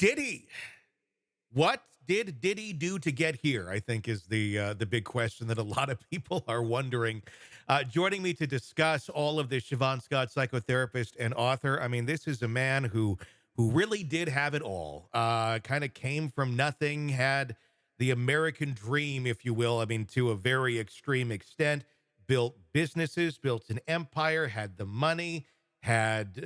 Diddy, what did Diddy do to get here? I think is the big question that a lot of people are wondering. Joining me to discuss all of this, Siobhan Scott, psychotherapist and author. I mean, this is a man who really did have it all. Kind of came from nothing, had the American dream, if you will. I mean, to a very extreme extent. Built businesses, built an empire, had the money, had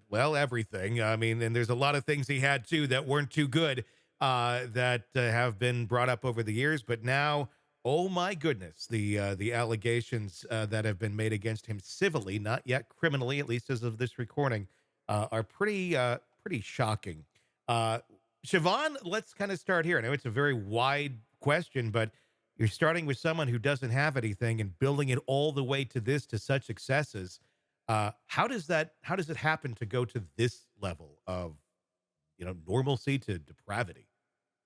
well, everything. I mean, and there's a lot of things he had too that weren't too good, that have been brought up over the years. But now, oh my goodness, the allegations that have been made against him civilly, not yet criminally, at least as of this recording, are pretty shocking. Uh, Siobhan, let's kind of start here. I know it's a very wide question, but you're starting with someone who doesn't have anything and building it all the way to this, to such successes. How does it happen to go to this level of, normalcy to depravity?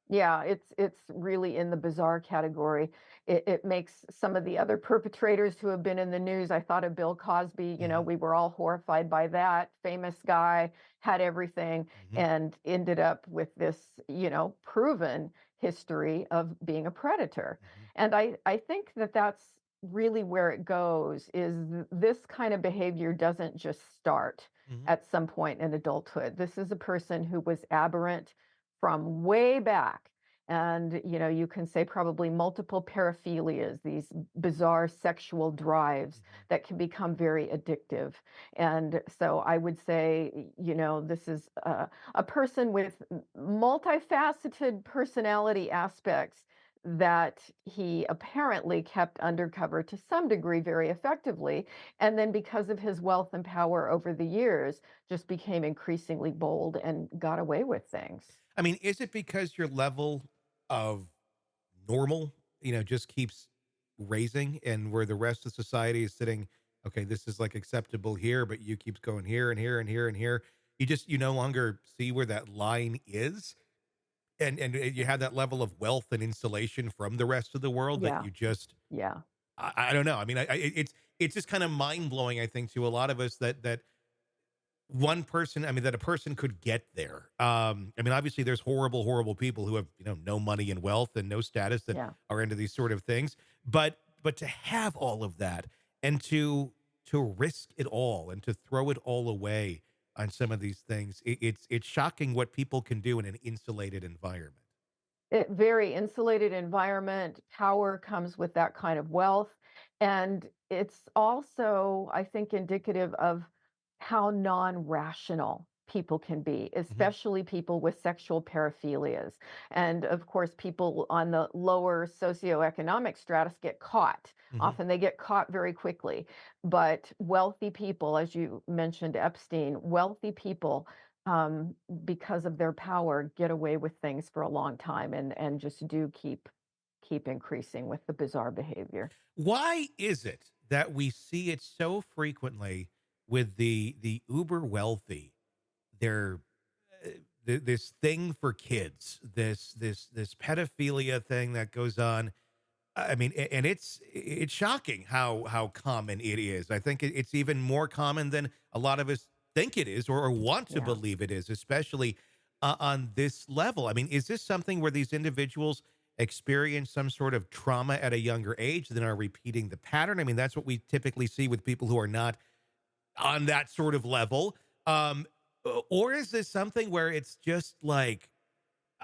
Yeah, it's really in the bizarre category. It makes some of the other perpetrators who have been in the news. I thought of Bill Cosby. Hmm. We were all horrified by that. Famous guy, had everything, Hmm. and ended up with this, proven history of being a predator. Hmm. And I think that that's really where it goes. Is this kind of behavior doesn't just start Hmm. at some point in adulthood. This is a person who was aberrant from way back. And, you can say probably multiple paraphilias, these bizarre sexual drives Hmm. that can become very addictive. And so I would say, this is a person with multifaceted personality aspects that he apparently kept undercover to some degree very effectively. And then because of his wealth and power over the years, just became increasingly bold and got away with things. I mean, is it because your level of normal, just keeps raising, and where the rest of society is sitting, okay, this is like acceptable here, but you keeps going here and here and here and here. You no longer see where that line is. And you have that level of wealth and insulation from the rest of the world that Yeah, you just yeah, I don't know. I mean, it's just kind of mind blowing, I think, to a lot of us that one person, I mean, that a person could get there. I mean, obviously there's horrible people who have, no money and wealth and no status that yeah. are into these sort of things. But to have all of that and to risk it all and to throw it all away on some of these things, it's shocking what people can do in an insulated environment. Very insulated environment, power comes with that kind of wealth. And it's also, I think, indicative of how non-rational people can be, Hmm. especially people with sexual paraphilias. And of course, people on the lower socioeconomic stratus get caught. Hmm. Often they get caught very quickly. But wealthy people, as you mentioned Epstein, wealthy people, um, because of their power, get away with things for a long time, and just do keep increasing with the bizarre behavior. Why is it that we see it so frequently with the uber wealthy? They're this thing for kids, this pedophilia thing that goes on. I mean, and it's shocking how common it is. I think it's even more common than a lot of us think it is, or want to Yeah. believe it is, especially on this level. I mean, is this something where these individuals experience some sort of trauma at a younger age, then are repeating the pattern? I mean, that's what we typically see with people who are not on that sort of level. Or is this something where it's just like,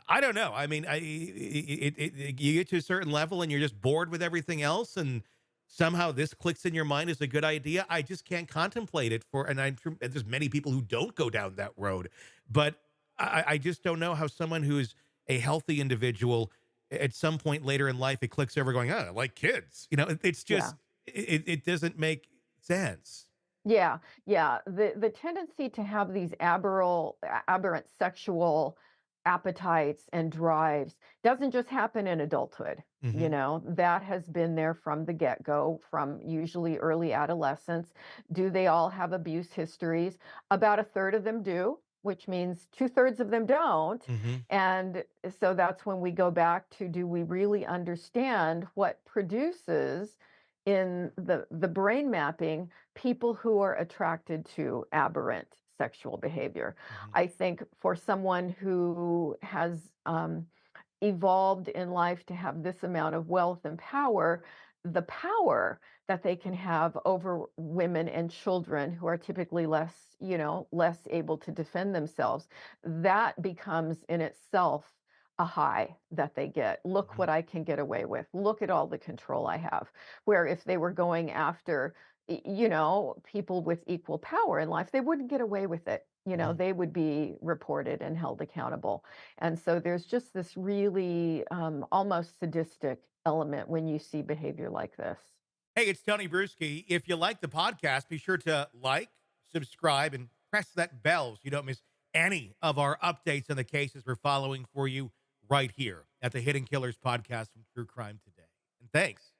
I don't know. I mean, you get to a certain level and you're just bored with everything else, and somehow this clicks in your mind as a good idea. I just can't contemplate it for, and I'm sure there's many people who don't go down that road, but I just don't know how someone who's a healthy individual at some point later in life, it clicks over going, oh, I like kids. It's Yeah. just, it doesn't make sense. Yeah, yeah. The tendency to have these aberrant sexual appetites and drives doesn't just happen in adulthood. Hmm. That has been there from the get-go, from usually early adolescence. Do they all have abuse histories? About a third of them do, which means two-thirds of them don't. Hmm. And so that's when we go back to, do we really understand what produces in the brain mapping people who are attracted to aberrant sexual behavior. Mhm. I think for someone who has evolved in life to have this amount of wealth and power, the power that they can have over women and children who are typically less, less able to defend themselves, that becomes in itself a high that they get. Look Mhm. what I can get away with. Look at all the control I have. Where if they were going after, people with equal power in life, they wouldn't get away with it. Mhm. They would be reported and held accountable. And so there's just this really almost sadistic element when you see behavior like this. Hey, it's Tony Bruschi. If you like the podcast, be sure to like, subscribe, and press that bell so you don't miss any of our updates on the cases we're following for you right here at the Hidden Killers podcast from True Crime Today. And thanks